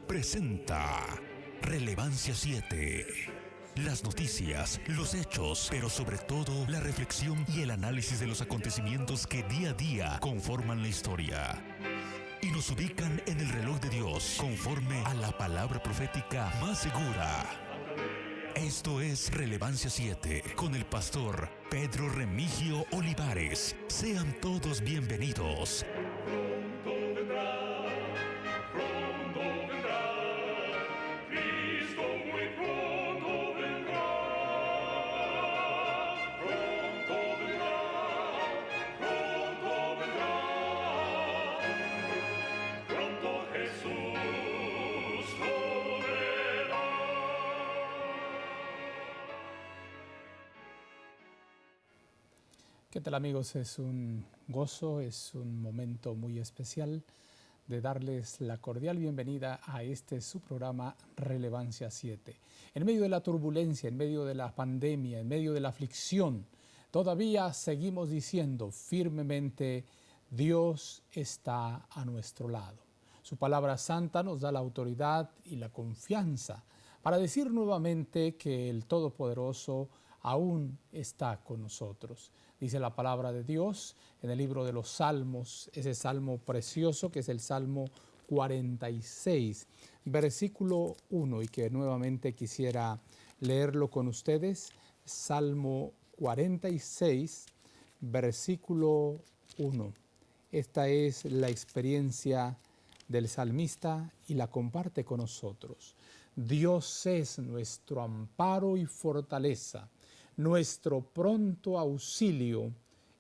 presenta Relevancia 7. Las noticias, los hechos, pero sobre todo la reflexión y el análisis de los acontecimientos que día a día conforman la historia y nos ubican en el reloj de Dios conforme a la palabra profética más segura. Esto es Relevancia 7 con el pastor Pedro Remigio Olivares. Sean todos bienvenidos. ¿Qué tal, amigos? Es un gozo, es un momento muy especial de darles la cordial bienvenida a su programa Relevancia 7. En medio de la turbulencia, en medio de la pandemia, en medio de la aflicción, todavía seguimos diciendo firmemente: Dios está a nuestro lado. Su palabra santa nos da la autoridad y la confianza para decir nuevamente que el Todopoderoso aún está con nosotros. Dice la palabra de Dios en el libro de los Salmos, ese salmo precioso que es el Salmo 46, versículo 1, y que nuevamente quisiera leerlo con ustedes. Salmo 46, versículo 1. Esta es la experiencia del salmista y la comparte con nosotros. Dios es nuestro amparo y fortaleza, nuestro pronto auxilio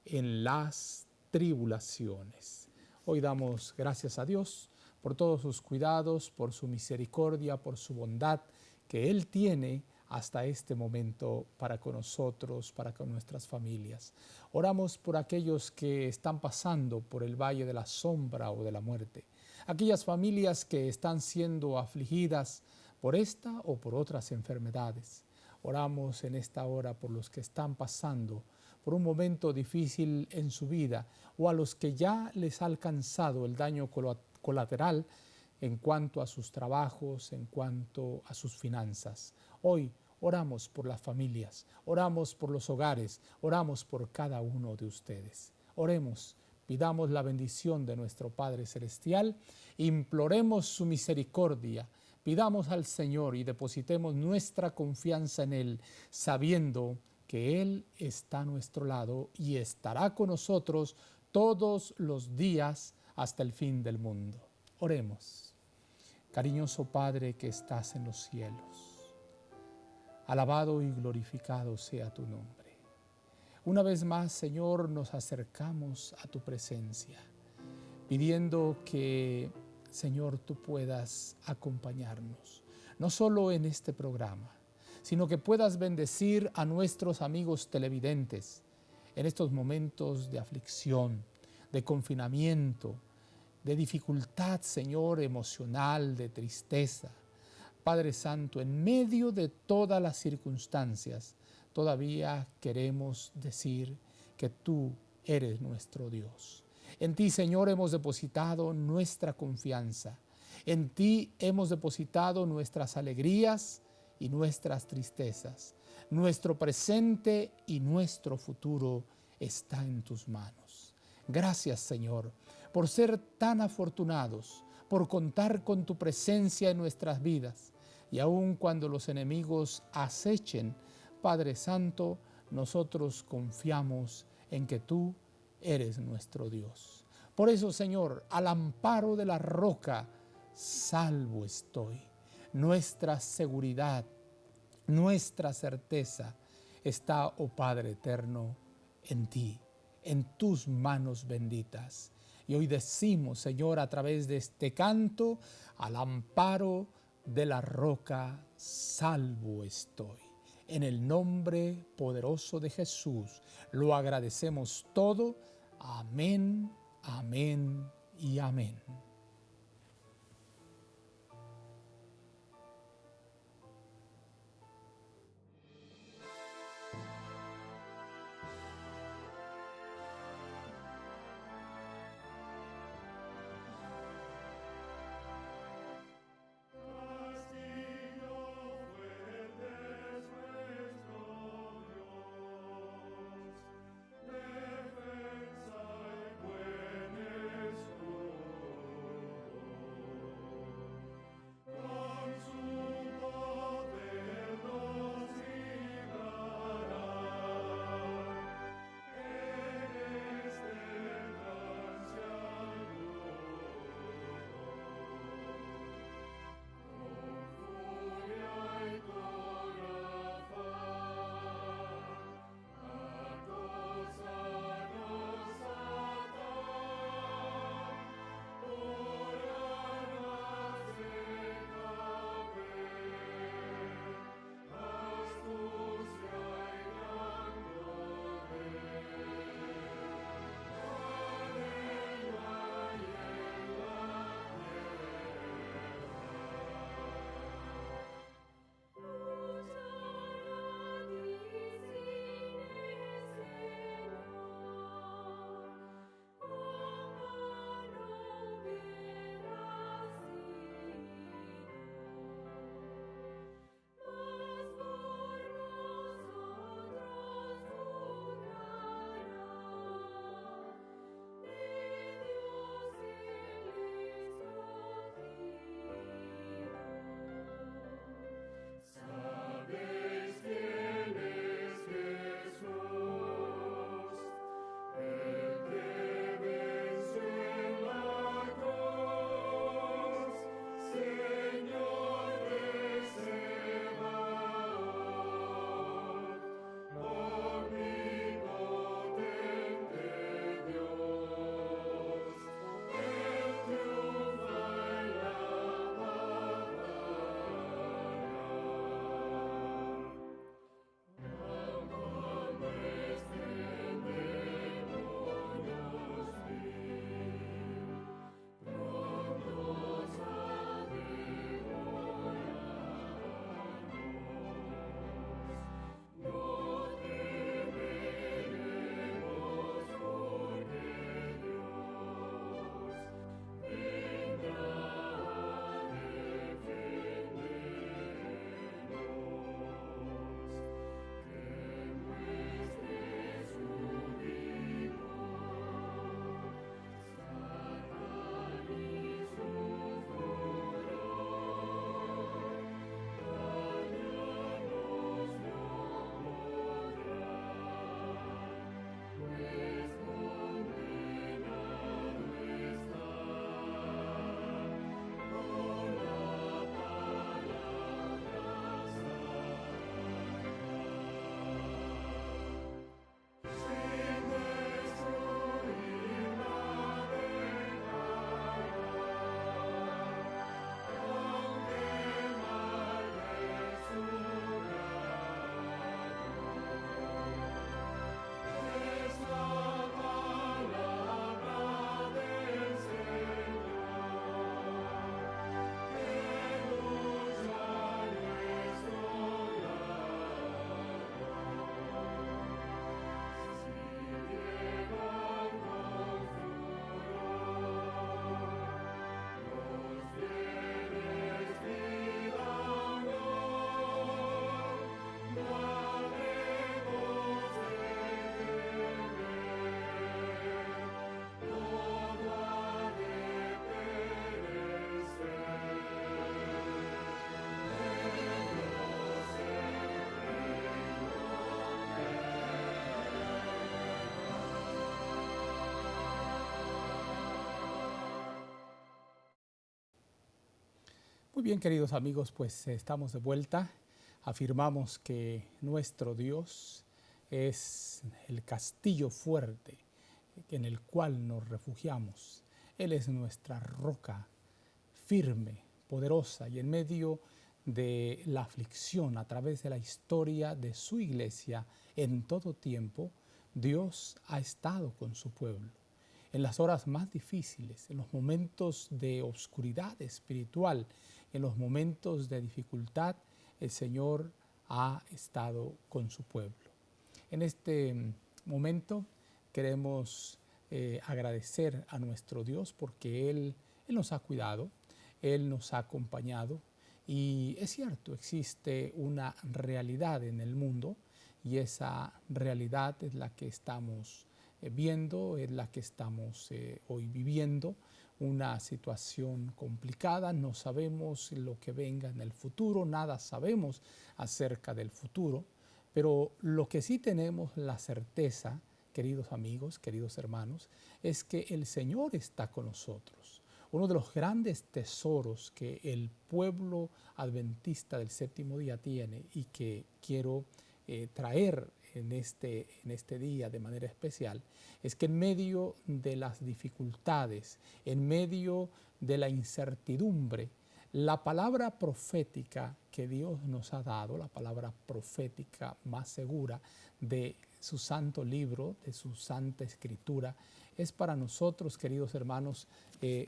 en las tribulaciones. Hoy damos gracias a Dios por todos sus cuidados, por su misericordia, por su bondad que Él tiene hasta este momento para con nosotros, para con nuestras familias. Oramos por aquellos que están pasando por el valle de la sombra o de la muerte, aquellas familias que están siendo afligidas por esta o por otras enfermedades. Oramos en esta hora por los que están pasando por un momento difícil en su vida, o a los que ya les ha alcanzado el daño colateral en cuanto a sus trabajos, en cuanto a sus finanzas. Hoy oramos por las familias, oramos por los hogares, oramos por cada uno de ustedes. Oremos, pidamos la bendición de nuestro Padre Celestial, imploremos su misericordia, pidamos al Señor y depositemos nuestra confianza en Él, sabiendo que Él está a nuestro lado y estará con nosotros todos los días hasta el fin del mundo. Oremos. Cariñoso Padre que estás en los cielos, alabado y glorificado sea tu nombre. Una vez más, Señor, nos acercamos a tu presencia, pidiendo que, Señor, tú puedas acompañarnos, no solo en este programa, sino que puedas bendecir a nuestros amigos televidentes en estos momentos de aflicción, de confinamiento, de dificultad, Señor, emocional, de tristeza. Padre Santo, en medio de todas las circunstancias, todavía queremos decir que tú eres nuestro Dios. En ti, Señor, hemos depositado nuestra confianza. En ti hemos depositado nuestras alegrías y nuestras tristezas. Nuestro presente y nuestro futuro está en tus manos. Gracias, Señor, por ser tan afortunados, por contar con tu presencia en nuestras vidas. Y aun cuando los enemigos acechen, Padre Santo, nosotros confiamos en que tú eres nuestro Dios. Por eso, Señor, al amparo de la roca, salvo estoy. Nuestra seguridad, nuestra certeza está, oh Padre eterno, en ti, en tus manos benditas. Y hoy decimos, Señor, a través de este canto, al amparo de la roca, salvo estoy. En el nombre poderoso de Jesús, lo agradecemos todo. Amén, amén y amén. Muy bien, queridos amigos, pues estamos de vuelta. Afirmamos que nuestro Dios es el castillo fuerte en el cual nos refugiamos. Él es nuestra roca firme, poderosa, y en medio de la aflicción, a través de la historia de su iglesia, en todo tiempo, Dios ha estado con su pueblo. En las horas más difíciles, en los momentos de oscuridad espiritual, en los momentos de dificultad, el Señor ha estado con su pueblo. En este momento queremos agradecer a nuestro Dios porque Él nos ha cuidado, Él nos ha acompañado, y es cierto, existe una realidad en el mundo y esa realidad es la que estamos viendo, es la que estamos hoy viviendo, una situación complicada. No sabemos lo que venga en el futuro, nada sabemos acerca del futuro, pero lo que sí tenemos la certeza, queridos amigos, queridos hermanos, es que el Señor está con nosotros. Uno de los grandes tesoros que el pueblo adventista del séptimo día tiene y que quiero traer en este día de manera especial, es que en medio de las dificultades, en medio de la incertidumbre, la palabra profética que Dios nos ha dado, la palabra profética más segura de su santo libro, de su santa escritura, es para nosotros, queridos hermanos,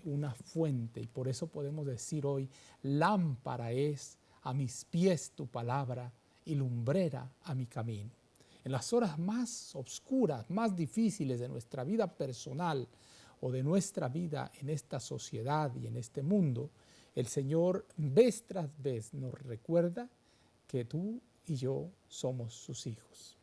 una fuente, y por eso podemos decir hoy: lámpara es a mis pies tu palabra y lumbrera a mi camino. En las horas más oscuras, más difíciles de nuestra vida personal o de nuestra vida en esta sociedad y en este mundo, el Señor vez tras vez nos recuerda que tú y yo somos sus hijos.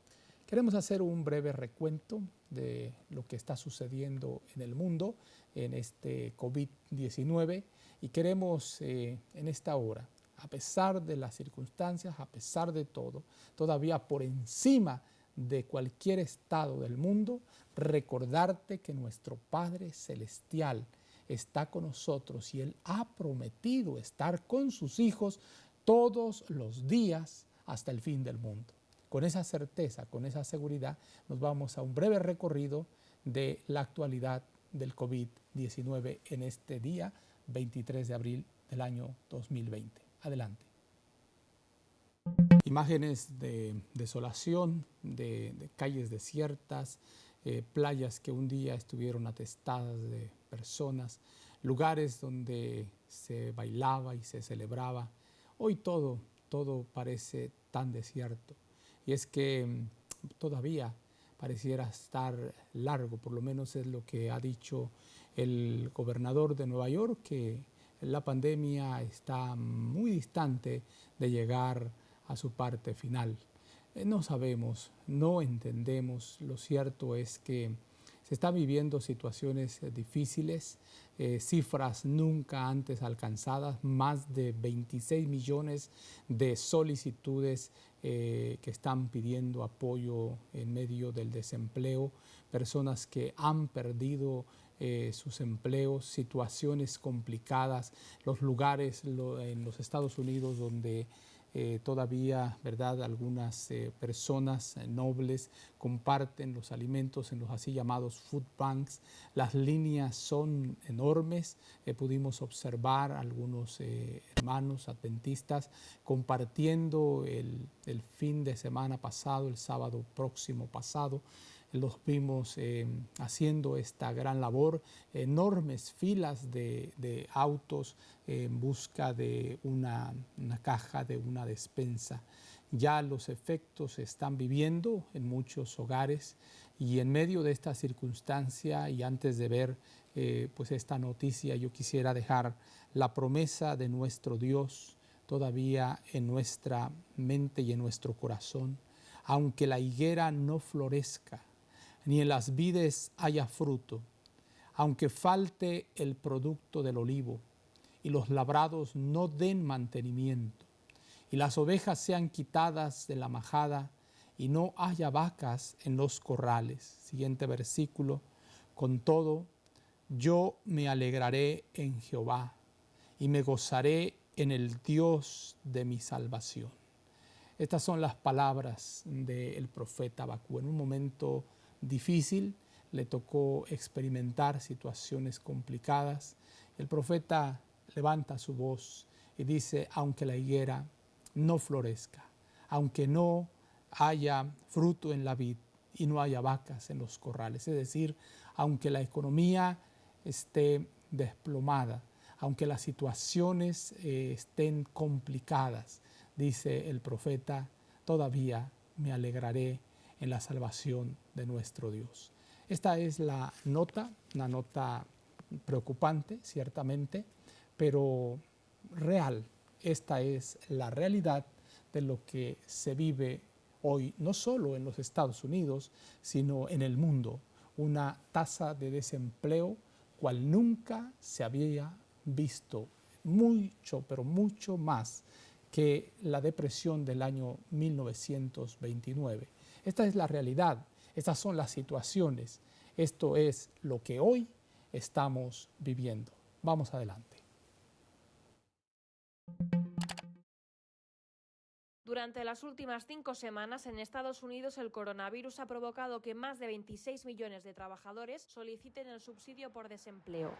Queremos hacer un breve recuento de lo que está sucediendo en el mundo en este COVID-19 y queremos en esta hora, a pesar de las circunstancias, a pesar de todo, todavía por encima de cualquier estado del mundo, recordarte que nuestro Padre Celestial está con nosotros y Él ha prometido estar con sus hijos todos los días hasta el fin del mundo. Con esa certeza, con esa seguridad, nos vamos a un breve recorrido de la actualidad del COVID-19 en este día 23 de abril del año 2020. Adelante. Imágenes de desolación, de calles desiertas, playas que un día estuvieron atestadas de personas, lugares donde se bailaba y se celebraba. Hoy todo parece tan desierto. Y es que todavía pareciera estar largo, por lo menos es lo que ha dicho el gobernador de Nueva York, que la pandemia está muy distante de llegar a su parte final. No sabemos, no entendemos. Lo cierto es que se están viviendo situaciones difíciles, cifras nunca antes alcanzadas, más de 26 millones de solicitudes que están pidiendo apoyo en medio del desempleo, personas que han perdido sus empleos, situaciones complicadas, los lugares en los Estados Unidos donde todavía, ¿verdad?, algunas personas nobles comparten los alimentos en los así llamados food banks. Las líneas son enormes. Pudimos observar algunos hermanos adventistas compartiendo el fin de semana pasado, el sábado próximo pasado. Los vimos haciendo esta gran labor, enormes filas de autos en busca de una caja, de una despensa. Ya los efectos se están viviendo en muchos hogares y en medio de esta circunstancia y antes de ver pues esta noticia, yo quisiera dejar la promesa de nuestro Dios todavía en nuestra mente y en nuestro corazón. Aunque la higuera no florezca, ni en las vides haya fruto, aunque falte el producto del olivo, y los labrados no den mantenimiento, y las ovejas sean quitadas de la majada, y no haya vacas en los corrales. Siguiente versículo: con todo, yo me alegraré en Jehová, y me gozaré en el Dios de mi salvación. Estas son las palabras del profeta Habacuc. En un momento difícil le tocó experimentar situaciones complicadas. El profeta levanta su voz y dice: aunque la higuera no florezca, aunque no haya fruto en la vid y no haya vacas en los corrales, es decir, aunque la economía esté desplomada, aunque las situaciones estén complicadas, dice el profeta, todavía me alegraré en la salvación de nuestro Dios. Esta es la nota, una nota preocupante, ciertamente, pero real. Esta es la realidad de lo que se vive hoy, no solo en los Estados Unidos, sino en el mundo. Una tasa de desempleo cual nunca se había visto, mucho, pero mucho más que la depresión del año 1929. Esta es la realidad, estas son las situaciones, esto es lo que hoy estamos viviendo. Vamos adelante. Durante las últimas 5 semanas en Estados Unidos el coronavirus ha provocado que más de 26 millones de trabajadores soliciten el subsidio por desempleo.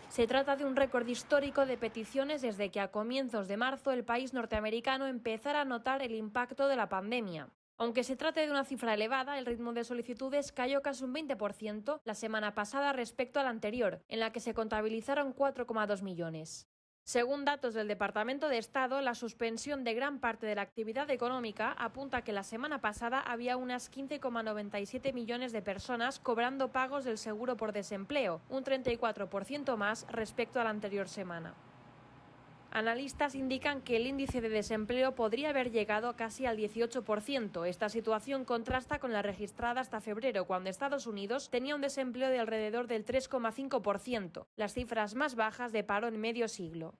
Se trata de un récord histórico de peticiones desde que a comienzos de marzo el país norteamericano empezara a notar el impacto de la pandemia. Aunque se trate de una cifra elevada, el ritmo de solicitudes cayó casi un 20% la semana pasada respecto a la anterior, en la que se contabilizaron 4,2 millones. Según datos del Departamento de Estado, la suspensión de gran parte de la actividad económica apunta que la semana pasada había unas 15,97 millones de personas cobrando pagos del seguro por desempleo, un 34% más respecto a la anterior semana. Analistas indican que el índice de desempleo podría haber llegado casi al 18%. Esta situación contrasta con la registrada hasta febrero, cuando Estados Unidos tenía un desempleo de alrededor del 3,5%, las cifras más bajas de paro en medio siglo.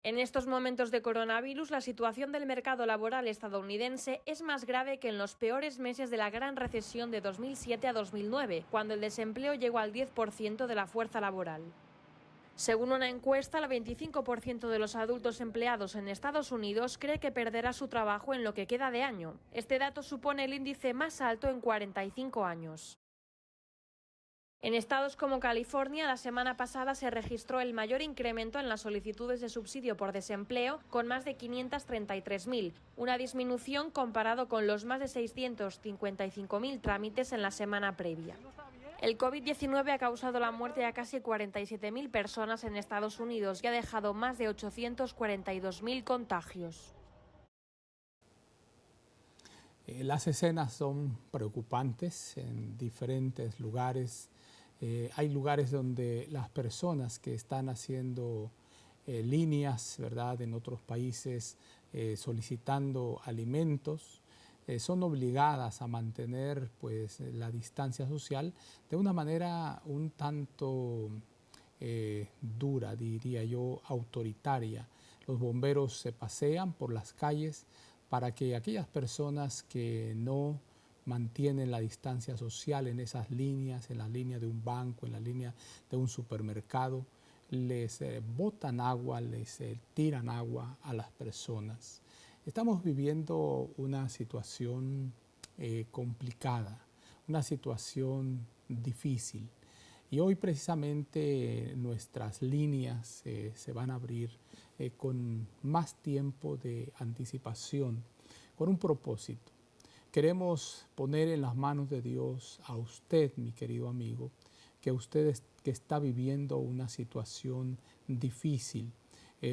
En estos momentos de coronavirus, la situación del mercado laboral estadounidense es más grave que en los peores meses de la gran recesión de 2007 a 2009, cuando el desempleo llegó al 10% de la fuerza laboral. Según una encuesta, el 25% de los adultos empleados en Estados Unidos cree que perderá su trabajo en lo que queda de año. Este dato supone el índice más alto en 45 años. En estados como California, la semana pasada se registró el mayor incremento en las solicitudes de subsidio por desempleo, con más de 533.000, una disminución comparado con los más de 655.000 trámites en la semana previa. El COVID-19 ha causado la muerte a casi 47.000 personas en Estados Unidos y ha dejado más de 842.000 contagios. Las escenas son preocupantes en diferentes lugares. Hay lugares donde las personas que están haciendo líneas, ¿verdad?, en otros países solicitando alimentos, son obligadas a mantener pues la distancia social de una manera un tanto dura, diría yo, autoritaria. Los bomberos se pasean por las calles para que aquellas personas que no mantienen la distancia social en esas líneas, en la línea de un banco, en la línea de un supermercado, les botan agua, les tiran agua a las personas. Estamos viviendo una situación complicada, una situación difícil. Y hoy precisamente nuestras líneas se van a abrir con más tiempo de anticipación, con un propósito. Queremos poner en las manos de Dios a usted, mi querido amigo, que usted que está viviendo una situación difícil.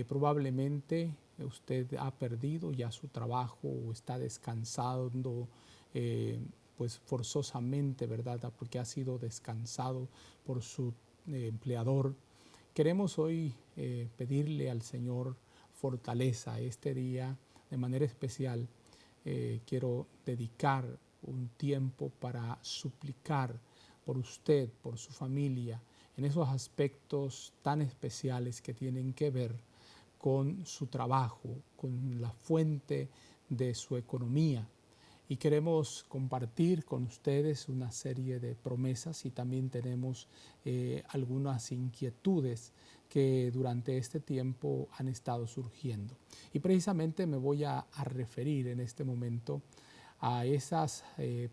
Probablemente usted ha perdido ya su trabajo o está descansando pues forzosamente, ¿verdad?, porque ha sido descansado por su empleador. Queremos hoy pedirle al Señor fortaleza. Este día, de manera especial, quiero dedicar un tiempo para suplicar por usted, por su familia, en esos aspectos tan especiales que tienen que ver con su trabajo, con la fuente de su economía. Y queremos compartir con ustedes una serie de promesas y también tenemos algunas inquietudes que durante este tiempo han estado surgiendo. Y precisamente me voy a referir en este momento a esas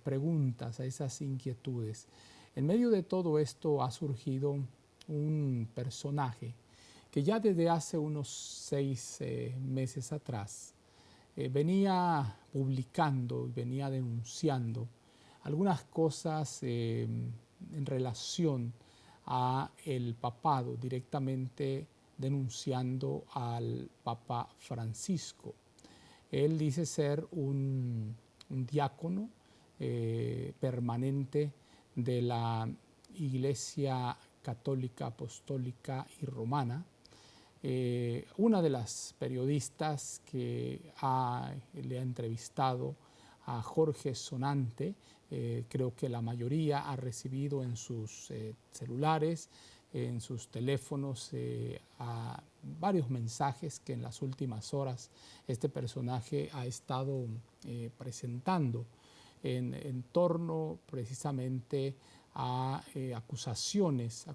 preguntas, a esas inquietudes. En medio de todo esto ha surgido un personaje que ya desde hace unos 6 meses atrás venía publicando y venía denunciando algunas cosas en relación a el papado, directamente denunciando al Papa Francisco. Él dice ser un diácono permanente de la Iglesia Católica, Apostólica y Romana. Una de las periodistas que le ha entrevistado a Jorge Sonante, creo que la mayoría ha recibido en sus celulares, en sus teléfonos, a varios mensajes que en las últimas horas este personaje ha estado presentando en torno precisamente a acusaciones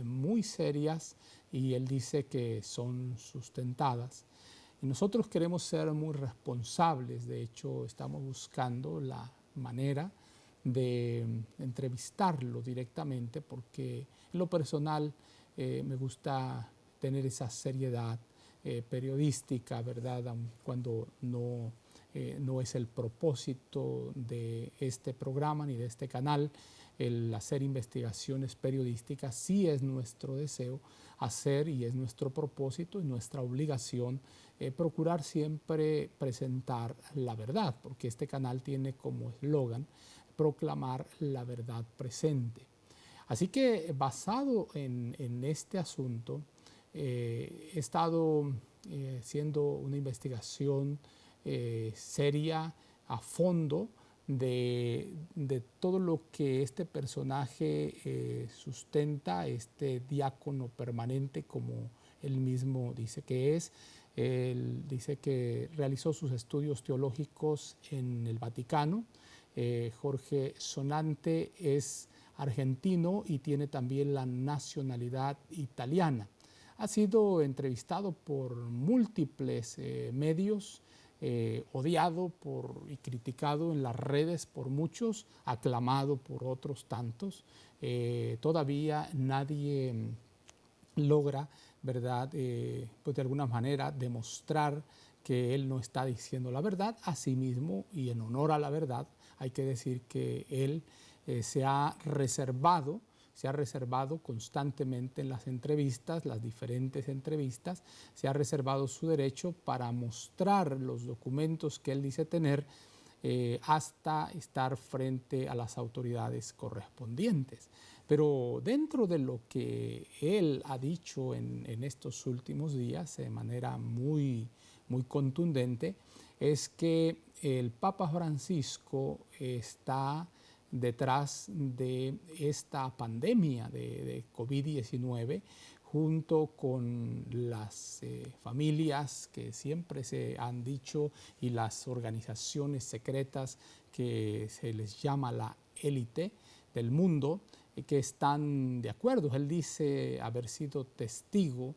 muy serias, y él dice que son sustentadas. Y nosotros queremos ser muy responsables. De hecho, estamos buscando la manera de entrevistarlo directamente, porque en lo personal me gusta tener esa seriedad periodística, ¿verdad? Aun cuando no es el propósito de este programa ni de este canal el hacer investigaciones periodísticas. Sí es nuestro deseo hacer, y es nuestro propósito y nuestra obligación procurar siempre presentar la verdad, porque este canal tiene como eslogan proclamar la verdad presente. Así que basado en este asunto, he estado haciendo una investigación seria, a fondo, de todo lo que este personaje sustenta, este diácono permanente, como él mismo dice que es. Él dice que realizó sus estudios teológicos en el Vaticano. Jorge Sonante es argentino y tiene también la nacionalidad italiana. Ha sido entrevistado por múltiples medios, odiado y criticado en las redes por muchos, aclamado por otros tantos. Todavía nadie logra, ¿verdad?, pues de alguna manera demostrar que él no está diciendo la verdad. Asimismo, y en honor a la verdad, hay que decir que él se ha reservado constantemente en las entrevistas, las diferentes entrevistas, se ha reservado su derecho para mostrar los documentos que él dice tener hasta estar frente a las autoridades correspondientes. Pero dentro de lo que él ha dicho en estos últimos días, de manera muy contundente, es que el Papa Francisco está detrás de esta pandemia de COVID-19, junto con las familias que siempre se han dicho y las organizaciones secretas que se les llama la élite del mundo, que están de acuerdo. Él dice haber sido testigo,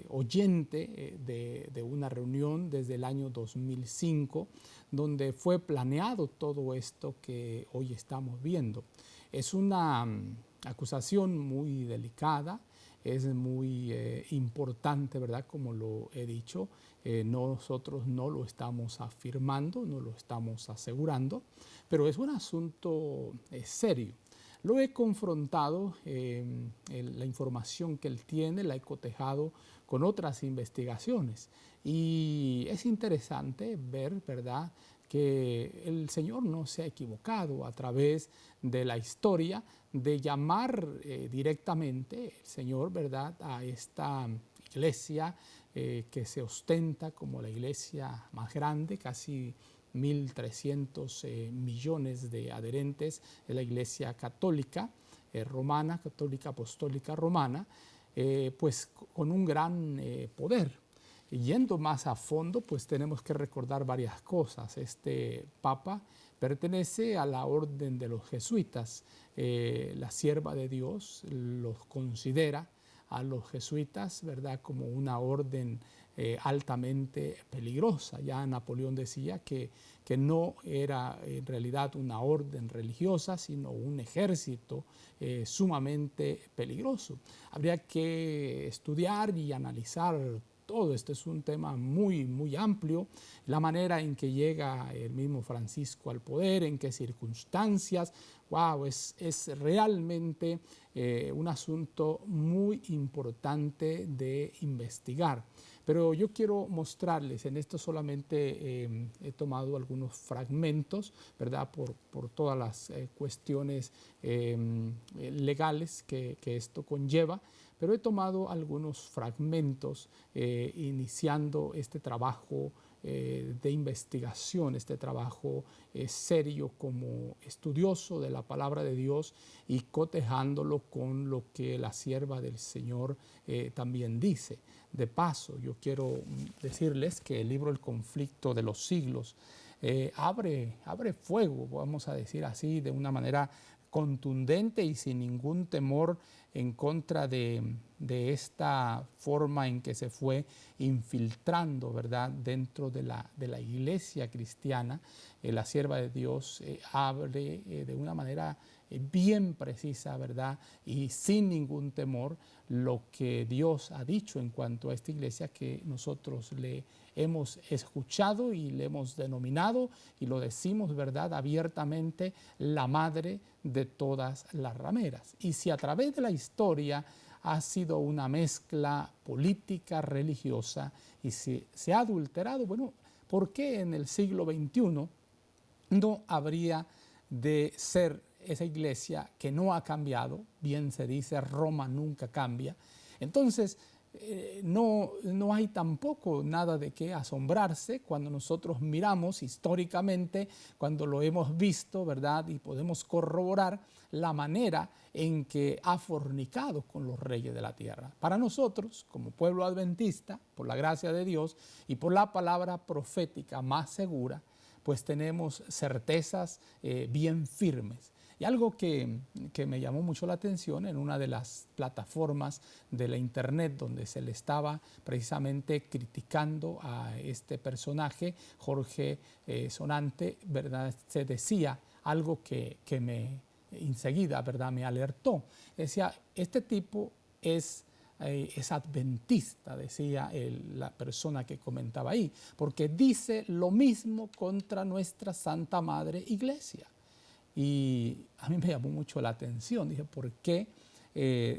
oyente de una reunión desde el año 2005, donde fue planeado todo esto que hoy estamos viendo. Es una acusación muy delicada, es muy importante, ¿verdad? Como lo he dicho, nosotros no lo estamos afirmando, no lo estamos asegurando, pero es un asunto serio. Lo he confrontado, la información que él tiene, la he cotejado con otras investigaciones, y es interesante ver, ¿verdad?, que el Señor no se ha equivocado a través de la historia de llamar directamente el Señor, ¿verdad?, a esta iglesia que se ostenta como la iglesia más grande, casi 1.300 millones de adherentes de la Iglesia Católica Romana, Católica Apostólica Romana, pues con un gran poder. Y yendo más a fondo, pues tenemos que recordar varias cosas. Este Papa pertenece a la orden de los jesuitas. La sierva de Dios los considera a los jesuitas, ¿verdad?, como una orden altamente peligrosa. Ya Napoleón decía que no era en realidad una orden religiosa, sino un ejército sumamente peligroso. Habría que estudiar y analizar todo. Este es un tema muy, muy amplio. La manera en que llega el mismo Francisco al poder, en qué circunstancias. Wow, es realmente un asunto muy importante de investigar. Pero yo quiero mostrarles, en esto solamente he tomado algunos fragmentos, ¿verdad?, por todas las cuestiones legales que esto conlleva, pero he tomado algunos fragmentos iniciando este trabajo de investigación, este trabajo serio como estudioso de la palabra de Dios y cotejándolo con lo que la sierva del Señor también dice. De paso, yo quiero decirles que el libro El conflicto de los siglos abre fuego, vamos a decir así, de una manera contundente y sin ningún temor en contra de esta forma en que se fue infiltrando, ¿verdad?, dentro de la iglesia cristiana. La sierva de Dios abre de una manera bien precisa, ¿verdad?, y sin ningún temor lo que Dios ha dicho en cuanto a esta iglesia que nosotros le hemos escuchado y le hemos denominado, y lo decimos, ¿verdad?, abiertamente, la madre de todas las rameras. Y si a través de la historia ha sido una mezcla política, religiosa, y si se ha adulterado, bueno, ¿por qué en el siglo XXI no habría de ser esa iglesia que no ha cambiado? Bien se dice, Roma nunca cambia. Entonces, no hay tampoco nada de qué asombrarse cuando nosotros miramos históricamente, cuando lo hemos visto, ¿verdad?, y podemos corroborar la manera en que ha fornicado con los reyes de la tierra. Para nosotros, como pueblo adventista, por la gracia de Dios y por la palabra profética más segura, pues tenemos certezas bien firmes. Y algo que me llamó mucho la atención en una de las plataformas de la internet donde se le estaba precisamente criticando a este personaje, Jorge Sonante, ¿verdad?, se decía algo que me enseguida, ¿verdad?, me alertó. Decía, este tipo es adventista, decía la persona que comentaba ahí, porque dice lo mismo contra nuestra Santa Madre Iglesia. Y a mí me llamó mucho la atención. Dije, ¿por qué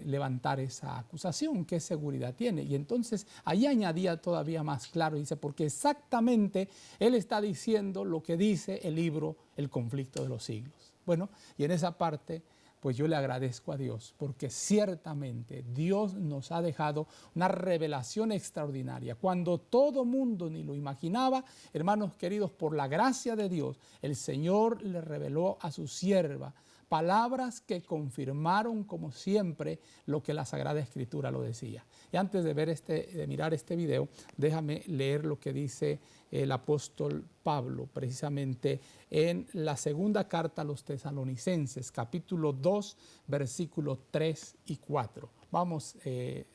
levantar esa acusación? ¿Qué seguridad tiene? Y entonces ahí añadía todavía más claro, dice, porque exactamente él está diciendo lo que dice el libro El conflicto de los siglos. Bueno, y en esa parte, pues yo le agradezco a Dios, porque ciertamente Dios nos ha dejado una revelación extraordinaria. Cuando todo mundo ni lo imaginaba, hermanos queridos, por la gracia de Dios, el Señor le reveló a su sierva palabras que confirmaron, como siempre, lo que la Sagrada Escritura lo decía. Y antes de mirar este video, déjame leer lo que dice el apóstol Pablo, precisamente en la segunda carta a los Tesalonicenses, capítulo 2, versículos 3 y 4. Vamos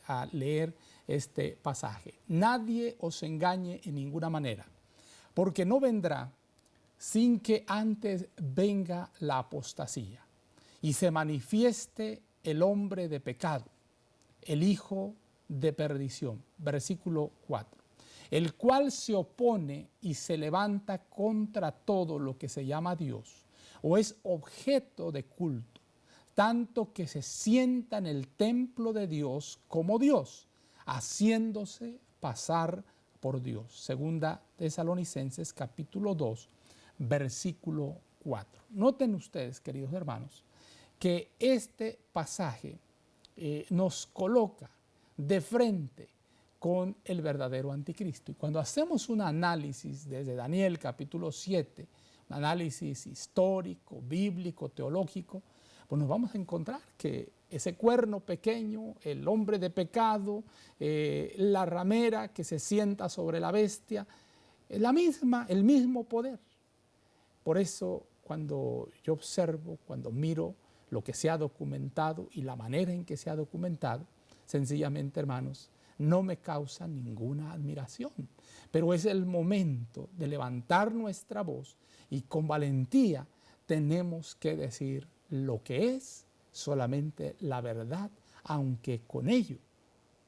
a leer este pasaje. Nadie os engañe en ninguna manera, porque no vendrá sin que antes venga la apostasía y se manifieste el hombre de pecado, el hijo de perdición. Versículo 4. El cual se opone y se levanta contra todo lo que se llama Dios o es objeto de culto, tanto que se sienta en el templo de Dios como Dios, haciéndose pasar por Dios. Segunda Tesalonicenses capítulo 2, versículo 4. Noten ustedes, queridos hermanos, que este pasaje nos coloca de frente con el verdadero anticristo. Y cuando hacemos un análisis desde Daniel capítulo 7, un análisis histórico, bíblico, teológico, pues nos vamos a encontrar que ese cuerno pequeño, el hombre de pecado, la ramera que se sienta sobre la bestia, el mismo poder. Por eso, cuando yo observo, cuando miro lo que se ha documentado y la manera en que se ha documentado, sencillamente, hermanos, no me causa ninguna admiración. Pero es el momento de levantar nuestra voz y con valentía tenemos que decir lo que es solamente la verdad, aunque con ello,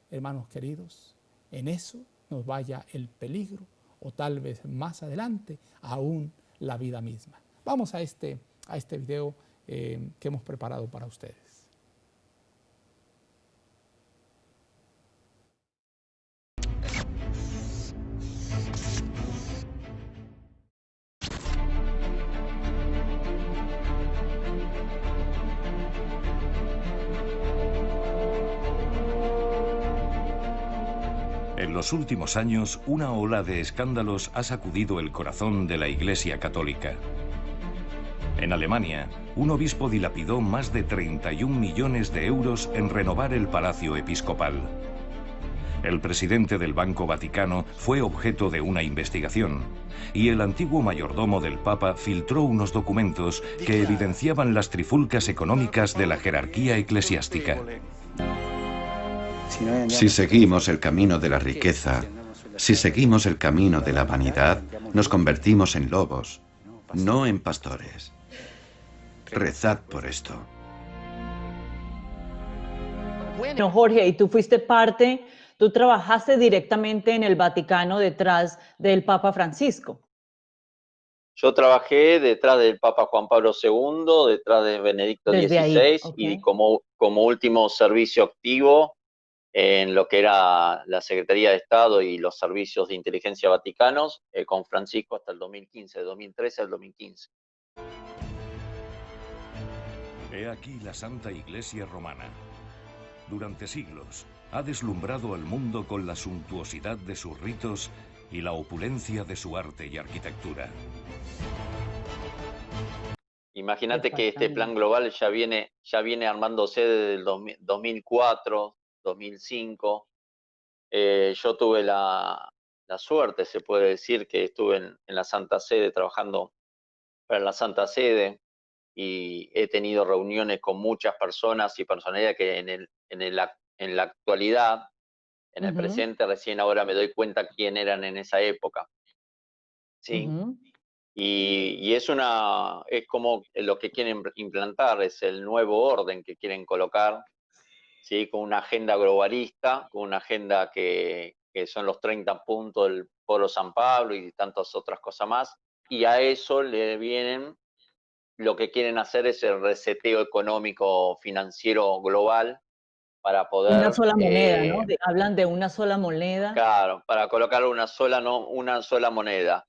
hermanos queridos, en eso nos vaya el peligro o tal vez más adelante aún la vida misma. Vamos a este video que hemos preparado para ustedes. En los últimos años, una ola de escándalos ha sacudido el corazón de la Iglesia Católica. En Alemania, un obispo dilapidó más de 31 millones de euros en renovar el Palacio Episcopal. El presidente del Banco Vaticano fue objeto de una investigación, y el antiguo mayordomo del Papa filtró unos documentos que evidenciaban las trifulcas económicas de la jerarquía eclesiástica. Si seguimos el camino de la riqueza, si seguimos el camino de la vanidad, nos convertimos en lobos, no en pastores. Rezad por esto. Bueno, Jorge, y tú fuiste parte, tú trabajaste directamente en el Vaticano detrás del Papa Francisco. Yo trabajé detrás del Papa Juan Pablo II, detrás de Benedicto XVI, y como último servicio activo en lo que era la Secretaría de Estado y los servicios de inteligencia vaticanos, con Francisco hasta el 2015, de 2013 al 2015. He aquí la Santa Iglesia Romana. Durante siglos ha deslumbrado al mundo con la suntuosidad de sus ritos y la opulencia de su arte y arquitectura. Imagínate que este plan global ya viene armándose desde el 2004, 2005. Yo tuve la suerte, se puede decir, que estuve en la Santa Sede trabajando para la Santa Sede, y he tenido reuniones con muchas personas y personalidades que en la actualidad, en el presente, recién ahora me doy cuenta quién eran en esa época. ¿Sí? Y es como lo que quieren implantar, es el nuevo orden que quieren colocar, ¿sí? Con una agenda globalista, con una agenda que son los 30 puntos del Foro San Pablo y tantas otras cosas más, y a eso le vienen, lo que quieren hacer es el reseteo económico financiero global para poder... Una sola moneda, ¿no? Hablan de una sola moneda. Claro, para colocar una sola moneda.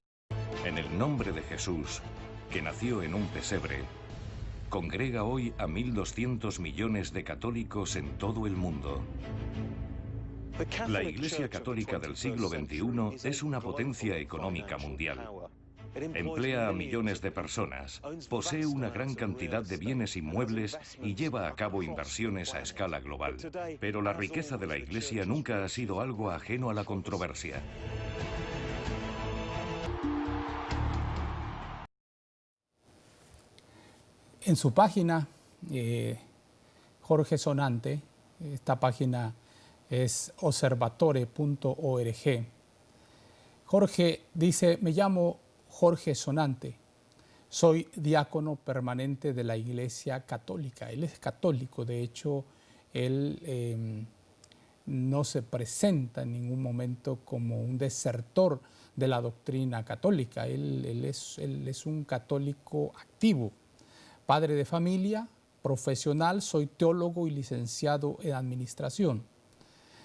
En el nombre de Jesús, que nació en un pesebre, congrega hoy a 1.200 millones de católicos en todo el mundo. La Iglesia Católica del siglo XXI es una potencia económica mundial. Emplea a millones de personas, posee una gran cantidad de bienes inmuebles y lleva a cabo inversiones a escala global. Pero la riqueza de la Iglesia nunca ha sido algo ajeno a la controversia. En su página, Jorge Sonante, esta página es observatore.org. Jorge dice: me llamo Jorge Sonante, soy diácono permanente de la Iglesia Católica. Él es católico, de hecho, él no se presenta en ningún momento como un desertor de la doctrina católica. Él es un católico activo, padre de familia, profesional, soy teólogo y licenciado en administración.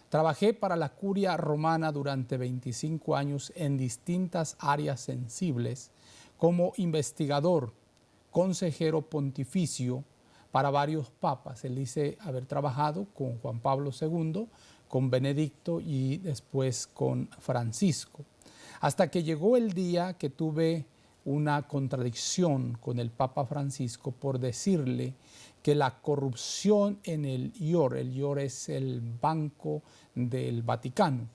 Trabajé para la Curia Romana durante 25 años en distintas áreas sensibles como investigador, consejero pontificio para varios papas. Él dice haber trabajado con Juan Pablo II, con Benedicto y después con Francisco. Hasta que llegó el día que tuve una contradicción con el Papa Francisco por decirle que la corrupción en el IOR es el Banco del Vaticano,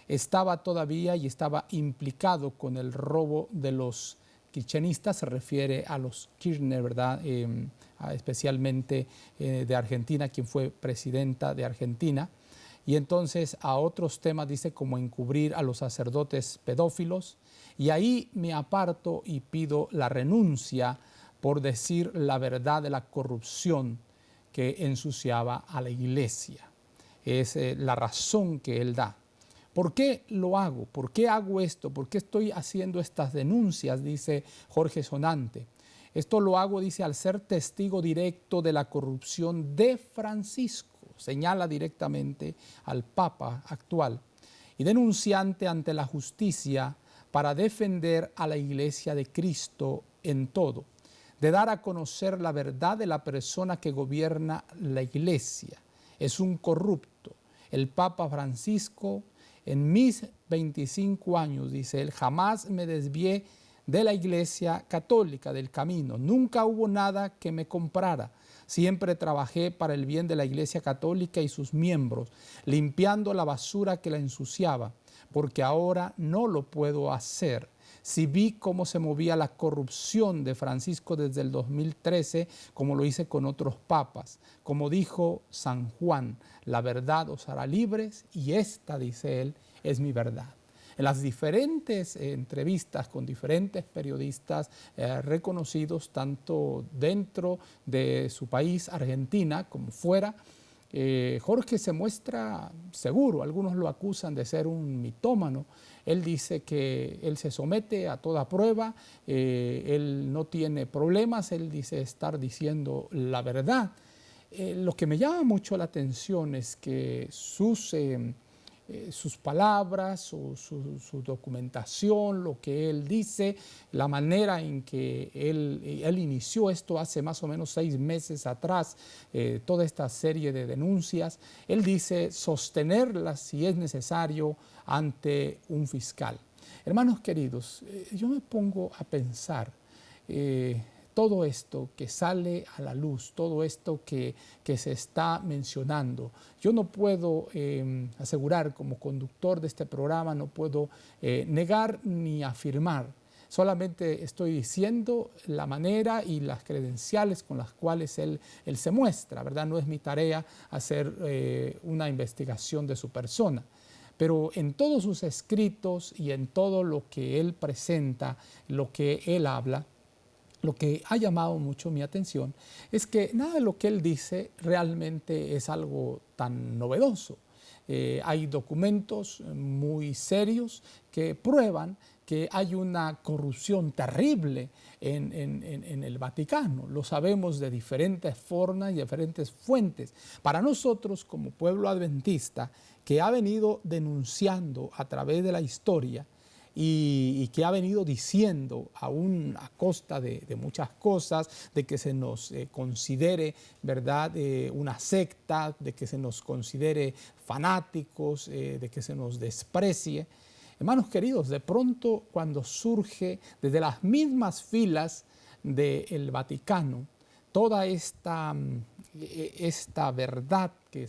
estaba todavía y estaba implicado con el robo de los kirchneristas, se refiere a los Kirchner, ¿verdad? Especialmente de Argentina, quien fue presidenta de Argentina. Y entonces a otros temas dice como encubrir a los sacerdotes pedófilos. Y ahí me aparto y pido la renuncia por decir la verdad de la corrupción que ensuciaba a la iglesia. Es la razón que él da. ¿Por qué lo hago? ¿Por qué hago esto? ¿Por qué estoy haciendo estas denuncias? Dice Jorge Sonante. Esto lo hago, dice, al ser testigo directo de la corrupción de Francisco. Señala directamente al Papa actual. Y denunciante ante la justicia para defender a la Iglesia de Cristo en todo. De dar a conocer la verdad de la persona que gobierna la Iglesia. Es un corrupto. El Papa Francisco, en mis 25 años, dice él, jamás me desvié de la Iglesia Católica, del camino. Nunca hubo nada que me comprara. Siempre trabajé para el bien de la Iglesia Católica y sus miembros, limpiando la basura que la ensuciaba, porque ahora no lo puedo hacer. Si vi cómo se movía la corrupción de Francisco desde el 2013, como lo hice con otros papas. Como dijo San Juan, la verdad os hará libres y esta, dice él, es mi verdad. En las diferentes entrevistas con diferentes periodistas reconocidos, tanto dentro de su país, Argentina, como fuera, Jorge se muestra seguro. Algunos lo acusan de ser un mitómano. Él dice que él se somete a toda prueba, él no tiene problemas, él dice estar diciendo la verdad. Lo que me llama mucho la atención es que sus palabras, su documentación, lo que él dice, la manera en que él inició esto hace más o menos 6 meses atrás, toda esta serie de denuncias, él dice sostenerlas si es necesario ante un fiscal. Hermanos queridos, yo me pongo a pensar todo esto que sale a la luz, todo esto que se está mencionando. Yo no puedo asegurar como conductor de este programa, no puedo negar ni afirmar. Solamente estoy diciendo la manera y las credenciales con las cuales él se muestra, ¿verdad? No es mi tarea hacer una investigación de su persona. Pero en todos sus escritos y en todo lo que él presenta, lo que él habla, lo que ha llamado mucho mi atención es que nada de lo que él dice realmente es algo tan novedoso. Hay documentos muy serios que prueban que hay una corrupción terrible en el Vaticano. Lo sabemos de diferentes formas y diferentes fuentes. Para nosotros, como pueblo adventista, que ha venido denunciando a través de la historia y que ha venido diciendo aún a costa de muchas cosas, de que se nos considere, ¿verdad?, una secta, de que se nos considere fanáticos, de que se nos desprecie. Hermanos queridos, de pronto cuando surge desde las mismas filas del Vaticano toda esta verdad que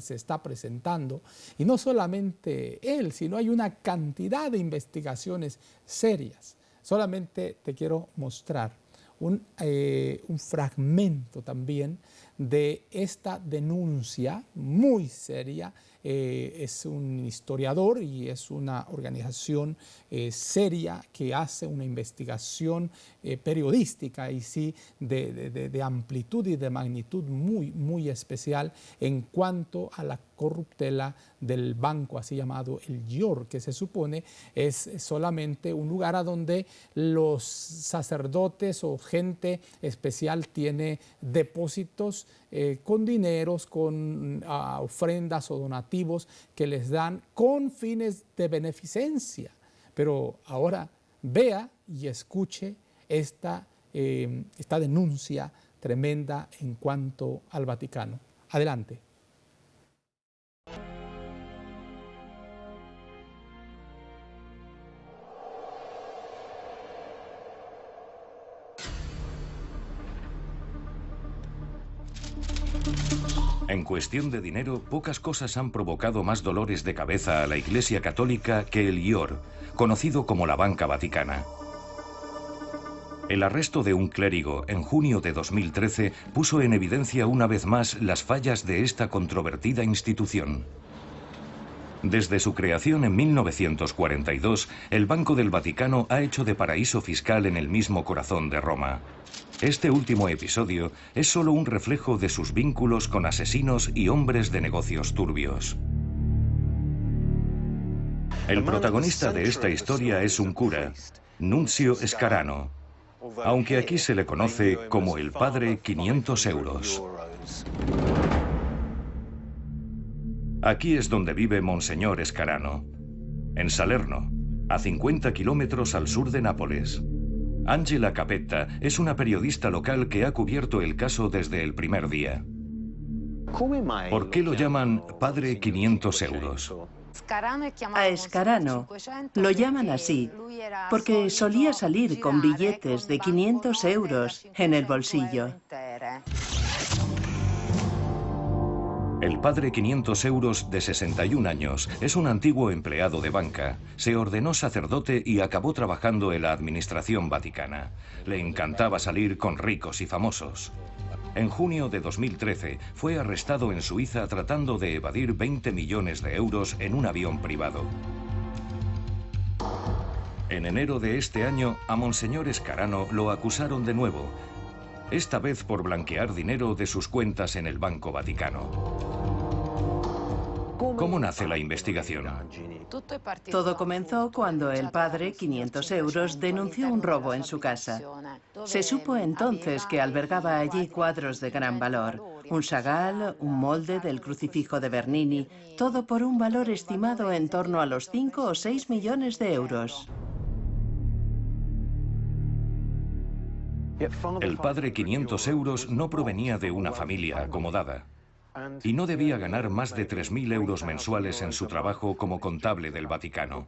se está presentando, y no solamente él, sino hay una cantidad de investigaciones serias. Solamente te quiero mostrar un fragmento también de esta denuncia muy seria. Es un historiador y es una organización seria que hace una investigación periodística y sí de amplitud y de magnitud muy, muy especial en cuanto a la corruptela del banco, así llamado el GIOR, que se supone es solamente un lugar a donde los sacerdotes o gente especial tiene depósitos con dineros, con ofrendas o donativos que les dan con fines de beneficencia. Pero ahora vea y escuche esta denuncia tremenda en cuanto al Vaticano. Adelante. En cuestión de dinero, pocas cosas han provocado más dolores de cabeza a la Iglesia Católica que el GIOR, conocido como la Banca Vaticana. El arresto de un clérigo en junio de 2013 puso en evidencia una vez más las fallas de esta controvertida institución. Desde su creación en 1942, el Banco del Vaticano ha hecho de paraíso fiscal en el mismo corazón de Roma. Este último episodio es solo un reflejo de sus vínculos con asesinos y hombres de negocios turbios. El protagonista de esta historia es un cura, Nunzio Scarano, aunque aquí se le conoce como el Padre 500 euros. Aquí es donde vive Monseñor Scarano, en Salerno, a 50 kilómetros al sur de Nápoles. Angela Capetta es una periodista local que ha cubierto el caso desde el primer día. ¿Por qué lo llaman Padre 500 euros? A Scarano lo llaman así porque solía salir con billetes de 500 euros en el bolsillo. El Padre 500 euros, de 61 años, es un antiguo empleado de banca. Se ordenó sacerdote y acabó trabajando en la administración vaticana. Le encantaba salir con ricos y famosos. En junio de 2013 fue arrestado en Suiza tratando de evadir 20 millones de euros en un avión privado. En enero de este año, a Monseñor Scarano lo acusaron de nuevo, esta vez por blanquear dinero de sus cuentas en el Banco Vaticano. ¿Cómo nace la investigación? Todo comenzó cuando el padre 500 euros denunció un robo en su casa. Se supo entonces que albergaba allí cuadros de gran valor, un Chagall, un molde del crucifijo de Bernini, todo por un valor estimado en torno a los 5 o 6 millones de euros. El Padre 500 euros no provenía de una familia acomodada y no debía ganar más de 3.000 euros mensuales en su trabajo como contable del Vaticano.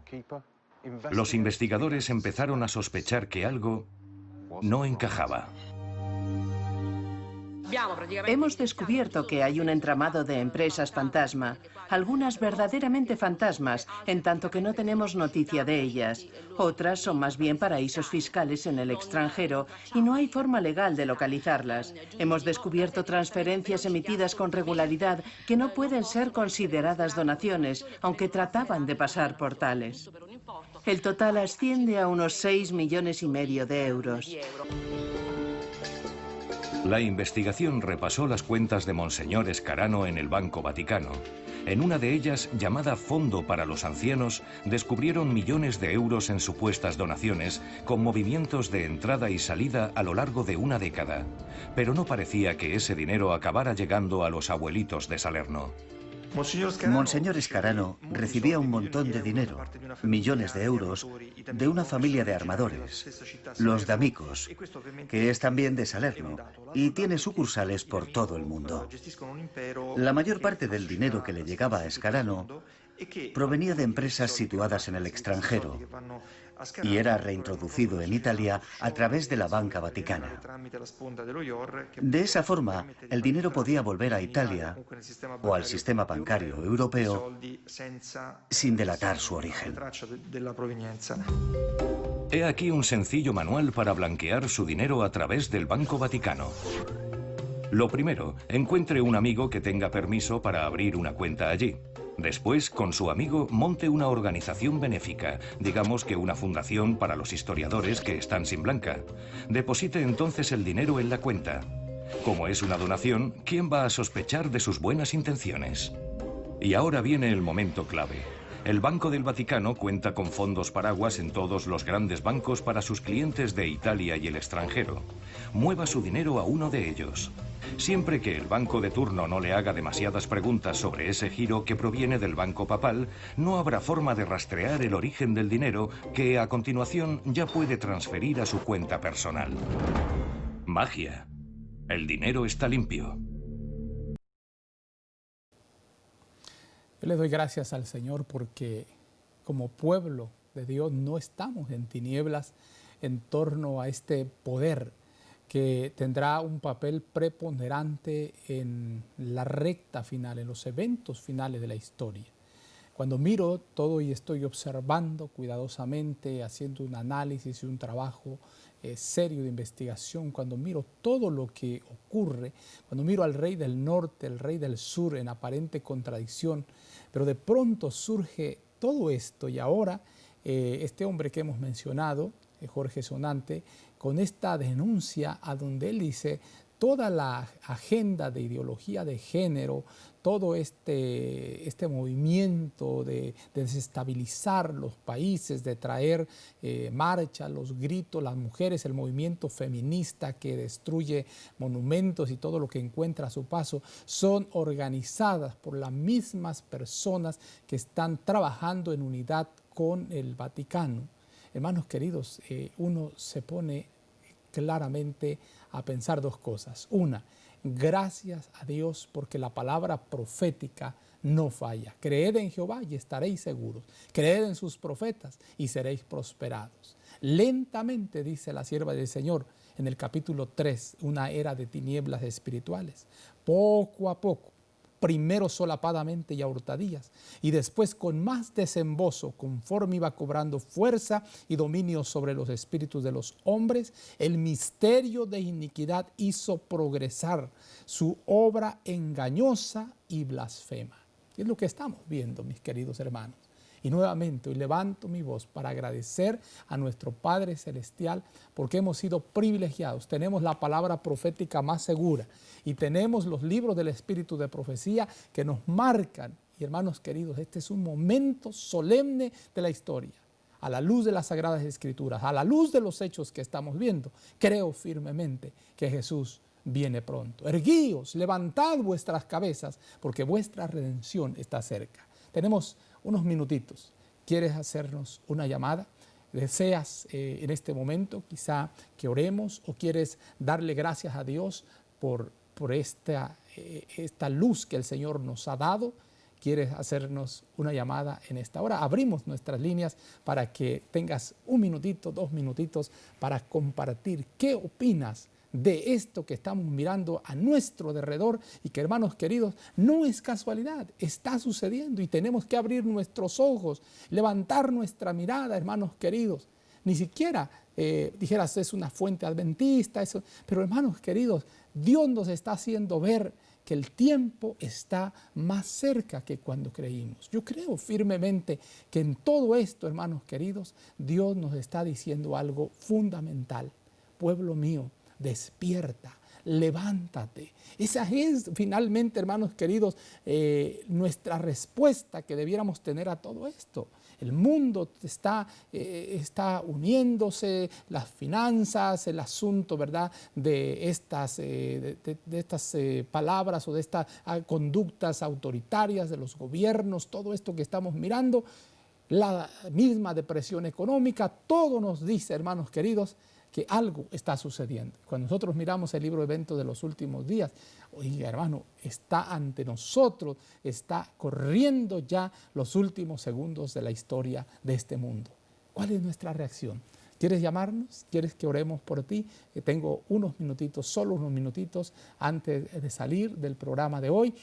Los investigadores empezaron a sospechar que algo no encajaba. Hemos descubierto que hay un entramado de empresas fantasma, algunas verdaderamente fantasmas, en tanto que no tenemos noticia de ellas. Otras son más bien paraísos fiscales en el extranjero y no hay forma legal de localizarlas. Hemos descubierto transferencias emitidas con regularidad que no pueden ser consideradas donaciones, aunque trataban de pasar por tales. El total asciende a unos 6,5 millones de euros. La investigación repasó las cuentas de Monseñor Scarano en el Banco Vaticano. En una de ellas, llamada Fondo para los Ancianos, descubrieron millones de euros en supuestas donaciones, con movimientos de entrada y salida a lo largo de una década. Pero no parecía que ese dinero acabara llegando a los abuelitos de Salerno. Monseñor Scarano recibía un montón de dinero, millones de euros, de una familia de armadores, los D'Amicos, que es también de Salerno y tiene sucursales por todo el mundo. La mayor parte del dinero que le llegaba a Scarano provenía de empresas situadas en el extranjero y era reintroducido en Italia a través de la banca vaticana. De esa forma, el dinero podía volver a Italia o al sistema bancario europeo sin delatar su origen. He aquí un sencillo manual para blanquear su dinero a través del Banco Vaticano. Lo primero, encuentre un amigo que tenga permiso para abrir una cuenta allí. Después, con su amigo, monte una organización benéfica, digamos que una fundación para los historiadores que están sin blanca. Deposite entonces el dinero en la cuenta. Como es una donación, ¿quién va a sospechar de sus buenas intenciones? Y ahora viene el momento clave. El Banco del Vaticano cuenta con fondos paraguas en todos los grandes bancos para sus clientes de Italia y el extranjero. Mueva su dinero a uno de ellos. Siempre que el banco de turno no le haga demasiadas preguntas sobre ese giro que proviene del banco papal, no habrá forma de rastrear el origen del dinero que a continuación ya puede transferir a su cuenta personal. Magia. El dinero está limpio. Yo le doy gracias al Señor porque como pueblo de Dios no estamos en tinieblas en torno a este poder que tendrá un papel preponderante en la recta final, en los eventos finales de la historia. Cuando miro todo y estoy observando cuidadosamente, haciendo un análisis y un trabajo serio de investigación, cuando miro todo lo que ocurre, cuando miro al rey del norte, el rey del sur en aparente contradicción, pero de pronto surge todo esto y ahora este hombre que hemos mencionado, Jorge Sonante, con esta denuncia a donde él dice toda la agenda de ideología de género, todo este movimiento de desestabilizar los países, de traer marchas, los gritos, las mujeres, el movimiento feminista que destruye monumentos y todo lo que encuentra a su paso, son organizadas por las mismas personas que están trabajando en unidad con el Vaticano. Hermanos queridos, uno se pone claramente a pensar dos cosas. Una, gracias a Dios porque la palabra profética no falla. Creed en Jehová y estaréis seguros. Creed en sus profetas y seréis prosperados. Lentamente, dice la sierva del Señor en el capítulo 3, una era de tinieblas espirituales. Poco a poco, primero solapadamente y a hurtadillas, y después con más desembozo, conforme iba cobrando fuerza y dominio sobre los espíritus de los hombres, el misterio de iniquidad hizo progresar su obra engañosa y blasfema. Es lo que estamos viendo, mis queridos hermanos. Y nuevamente hoy levanto mi voz para agradecer a nuestro Padre Celestial porque hemos sido privilegiados. Tenemos la palabra profética más segura y tenemos los libros del Espíritu de Profecía que nos marcan. Y hermanos queridos, este es un momento solemne de la historia. A la luz de las Sagradas Escrituras, a la luz de los hechos que estamos viendo, creo firmemente que Jesús viene pronto. Erguíos, levantad vuestras cabezas porque vuestra redención está cerca. Tenemos unos minutitos. ¿Quieres hacernos una llamada? ¿Deseas en este momento quizá que oremos o quieres darle gracias a Dios por esta luz que el Señor nos ha dado? ¿Quieres hacernos una llamada en esta hora? Abrimos nuestras líneas para que tengas un minutito, 2 minutitos para compartir qué opinas de esto que estamos mirando a nuestro alrededor y que, hermanos queridos, no es casualidad, está sucediendo y tenemos que abrir nuestros ojos, levantar nuestra mirada, hermanos queridos. Ni siquiera dijeras es una fuente adventista, eso, pero hermanos queridos, Dios nos está haciendo ver que el tiempo está más cerca que cuando creímos. Yo creo firmemente que en todo esto, hermanos queridos, Dios nos está diciendo algo fundamental. Pueblo mío, despierta, levántate. Esa es finalmente, hermanos queridos, nuestra respuesta que debiéramos tener a todo esto. El mundo está uniéndose, las finanzas, el asunto, ¿verdad?, de estas palabras o de estas conductas autoritarias de los gobiernos, todo esto que estamos mirando, la misma depresión económica, todo nos dice, hermanos queridos, que algo está sucediendo. Cuando nosotros miramos el libro de eventos de los últimos días, oiga hermano, está ante nosotros, está corriendo ya los últimos segundos de la historia de este mundo. ¿Cuál es nuestra reacción? ¿Quieres llamarnos? ¿Quieres que oremos por ti? Tengo unos minutitos, solo unos minutitos antes de salir del programa de hoy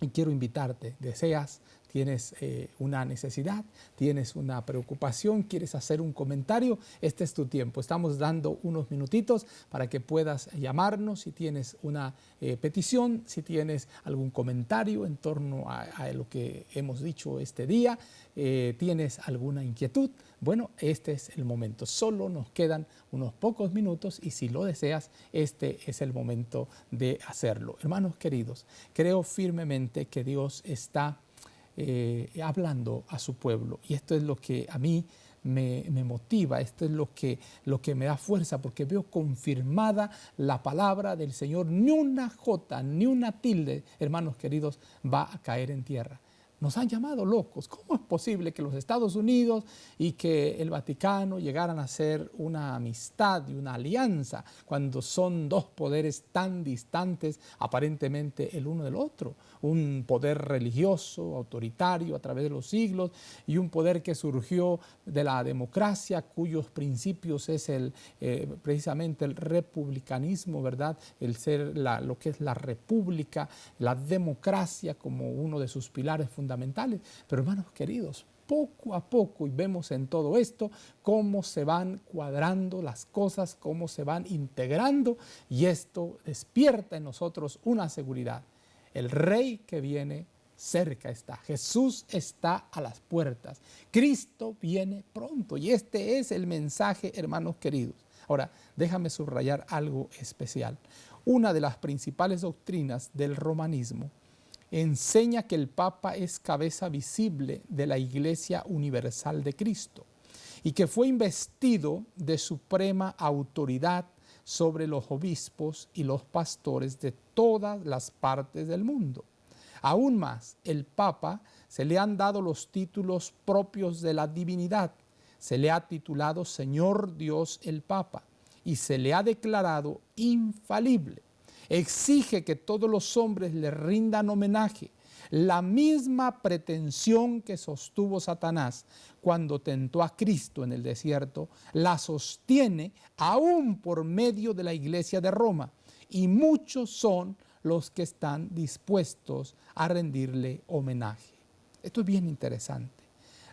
y quiero invitarte. ¿Deseas? ¿Tienes una necesidad? ¿Tienes una preocupación? ¿Quieres hacer un comentario? Este es tu tiempo. Estamos dando unos minutitos para que puedas llamarnos si tienes una petición, si tienes algún comentario en torno a lo que hemos dicho este día, tienes alguna inquietud. Bueno, este es el momento. Solo nos quedan unos pocos minutos y si lo deseas, este es el momento de hacerlo. Hermanos queridos, creo firmemente que Dios está hablando a su pueblo y esto es lo que a mí me motiva, esto es lo que me da fuerza porque veo confirmada la palabra del Señor. Ni una jota, ni una tilde, hermanos queridos, va a caer en tierra. Nos han llamado locos. ¿Cómo es posible que los Estados Unidos y que el Vaticano llegaran a ser una amistad y una alianza cuando son dos poderes tan distantes aparentemente el uno del otro? Un poder religioso, autoritario a través de los siglos y un poder que surgió de la democracia cuyos principios es precisamente el republicanismo, ¿verdad? El ser lo que es la república, la democracia como uno de sus pilares fundamentales. fundamentales. Pero hermanos queridos, poco a poco, y vemos en todo esto cómo se van cuadrando las cosas, cómo se van integrando, y esto despierta en nosotros una seguridad. El Rey que viene cerca está. Jesús está a las puertas. Cristo viene pronto, y este es el mensaje, hermanos queridos. Ahora, déjame subrayar algo especial. Una de las principales doctrinas del romanismo enseña que el Papa es cabeza visible de la Iglesia Universal de Cristo y que fue investido de suprema autoridad sobre los obispos y los pastores de todas las partes del mundo. Aún más, el Papa se le han dado los títulos propios de la divinidad. Se le ha titulado Señor Dios el Papa y se le ha declarado infalible. Exige que todos los hombres le rindan homenaje. La misma pretensión que sostuvo Satanás cuando tentó a Cristo en el desierto, la sostiene aún por medio de la Iglesia de Roma. Y muchos son los que están dispuestos a rendirle homenaje. Esto es bien interesante.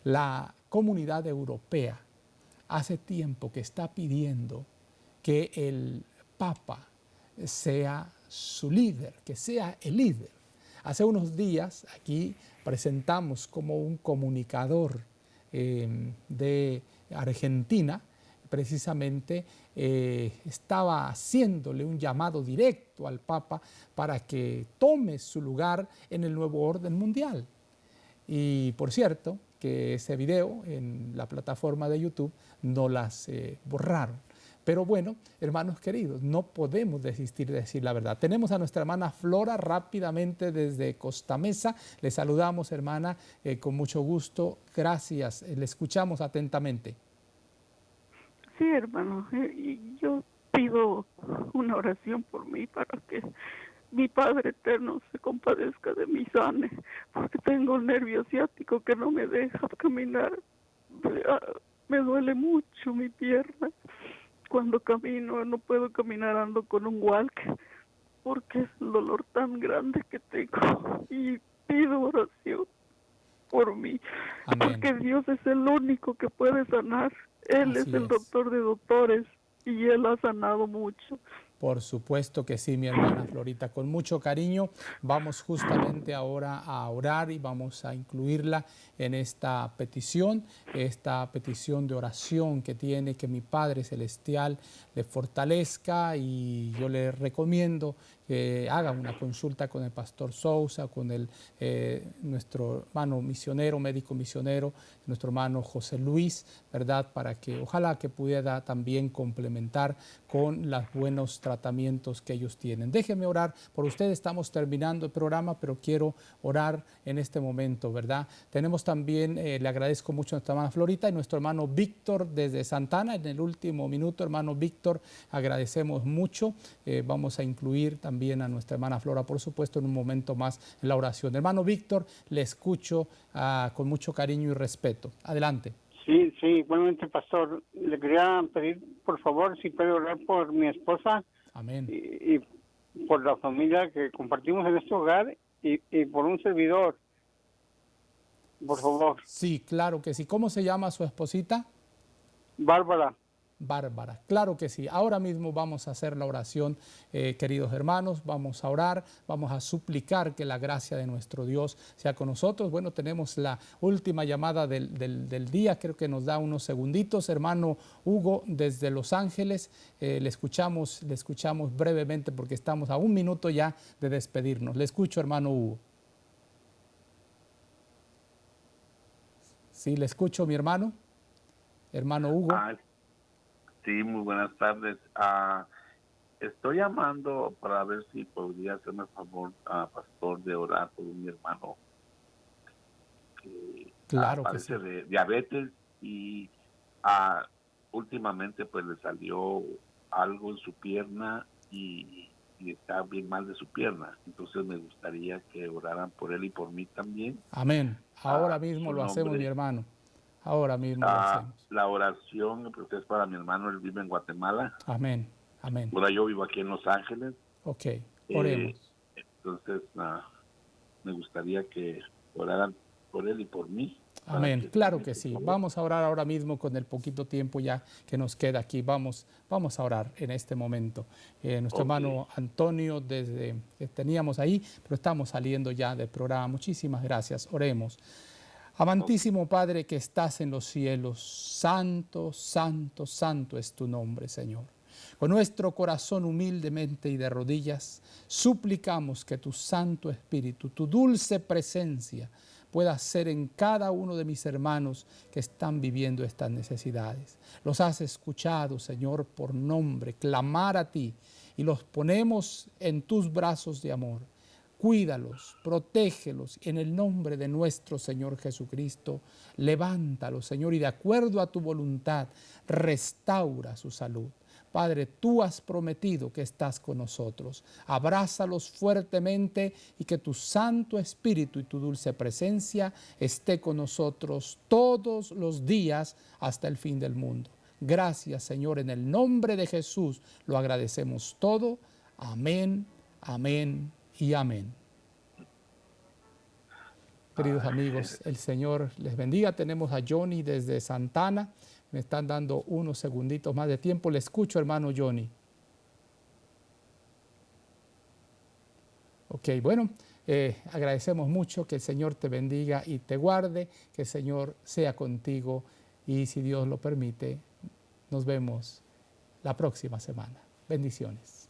La comunidad europea hace tiempo que está pidiendo que el Papa sea su líder, que sea el líder. Hace unos días aquí presentamos como un comunicador de Argentina, precisamente estaba haciéndole un llamado directo al Papa para que tome su lugar en el nuevo orden mundial. Y por cierto, que ese video en la plataforma de YouTube no las borraron. Pero bueno, hermanos queridos, no podemos desistir de decir la verdad. Tenemos a nuestra hermana Flora rápidamente desde Costa Mesa. Le saludamos, hermana, con mucho gusto. Gracias, le escuchamos atentamente. Sí, hermano, yo pido una oración por mí para que mi Padre Eterno se compadezca de mí, sane, porque tengo un nervio ciático que no me deja caminar. Me duele mucho mi pierna. Cuando camino, no puedo caminar, ando con un walker, porque es el dolor tan grande que tengo. Y pido oración por mí, Amén. Porque Dios es el único que puede sanar. Él Así es el doctor de doctores y Él ha sanado mucho. Por supuesto que sí, mi hermana Florita. Con mucho cariño vamos justamente ahora a orar y vamos a incluirla en esta petición de oración que tiene, que mi Padre Celestial le fortalezca, y yo le recomiendo que haga una consulta con el pastor Sousa, con nuestro hermano misionero, médico misionero, nuestro hermano José Luis, ¿verdad? Para que ojalá que pudiera también complementar con los buenos tratamientos que ellos tienen. Déjenme orar por ustedes. Estamos terminando el programa, pero quiero orar en este momento, ¿verdad? Tenemos también, le agradezco mucho a nuestra hermana Florita y nuestro hermano Víctor desde Santana. En el último minuto, hermano Víctor, agradecemos mucho. Vamos a incluir también a nuestra hermana Flora, por supuesto, en un momento más en la oración. Hermano Víctor, le escucho con mucho cariño y respeto. Adelante. Sí, igualmente, pastor. Le quería pedir, por favor, si puede orar por mi esposa. Amén. Y por la familia que compartimos en este hogar y por un servidor, por favor. Sí, claro que sí. ¿Cómo se llama su esposita? Bárbara. Bárbara, claro que sí. Ahora mismo vamos a hacer la oración, queridos hermanos. Vamos a orar, vamos a suplicar que la gracia de nuestro Dios sea con nosotros. Bueno, tenemos la última llamada del día, creo que nos da unos segunditos. Hermano Hugo, desde Los Ángeles, le escuchamos brevemente porque estamos a un minuto ya de despedirnos. Le escucho, hermano Hugo. Sí, le escucho, mi hermano. Hermano Hugo. Sí, muy buenas tardes. Estoy llamando para ver si podría hacerme el favor, pastor, de orar por mi hermano que padece de diabetes y últimamente pues le salió algo en su pierna y está bien mal de su pierna. Entonces me gustaría que oraran por él y por mí también. Amén. Ahora mismo lo hacemos, mi hermano. Ahora mismo lo hacemos. La oración es para mi hermano, él vive en Guatemala. Amén, amén. Ahora yo vivo aquí en Los Ángeles. Ok, oremos. Entonces, me gustaría que oraran por él y por mí. Amén, claro que sí. Vamos a orar ahora mismo con el poquito tiempo ya que nos queda aquí. Vamos a orar en este momento. Nuestro hermano Antonio, desde que teníamos ahí, pero estamos saliendo ya del programa. Muchísimas gracias. Oremos. Amantísimo Padre que estás en los cielos, santo, santo, santo es tu nombre, Señor. Con nuestro corazón humildemente y de rodillas, suplicamos que tu Santo Espíritu, tu dulce presencia, pueda ser en cada uno de mis hermanos que están viviendo estas necesidades. Los has escuchado, Señor, por nombre, clamar a ti y los ponemos en tus brazos de amor. Cuídalos, protégelos en el nombre de nuestro Señor Jesucristo. Levántalos, Señor, y de acuerdo a tu voluntad, restaura su salud. Padre, tú has prometido que estás con nosotros. Abrázalos fuertemente y que tu Santo Espíritu y tu dulce presencia esté con nosotros todos los días hasta el fin del mundo. Gracias, Señor, en el nombre de Jesús lo agradecemos todo. Amén, amén y amén. Queridos amigos, el Señor les bendiga. Tenemos a Johnny desde Santana. Me están dando unos segunditos más de tiempo. Le escucho, hermano Johnny. Ok, bueno, agradecemos mucho. Que el Señor te bendiga y te guarde. Que el Señor sea contigo. Y si Dios lo permite, nos vemos la próxima semana. Bendiciones.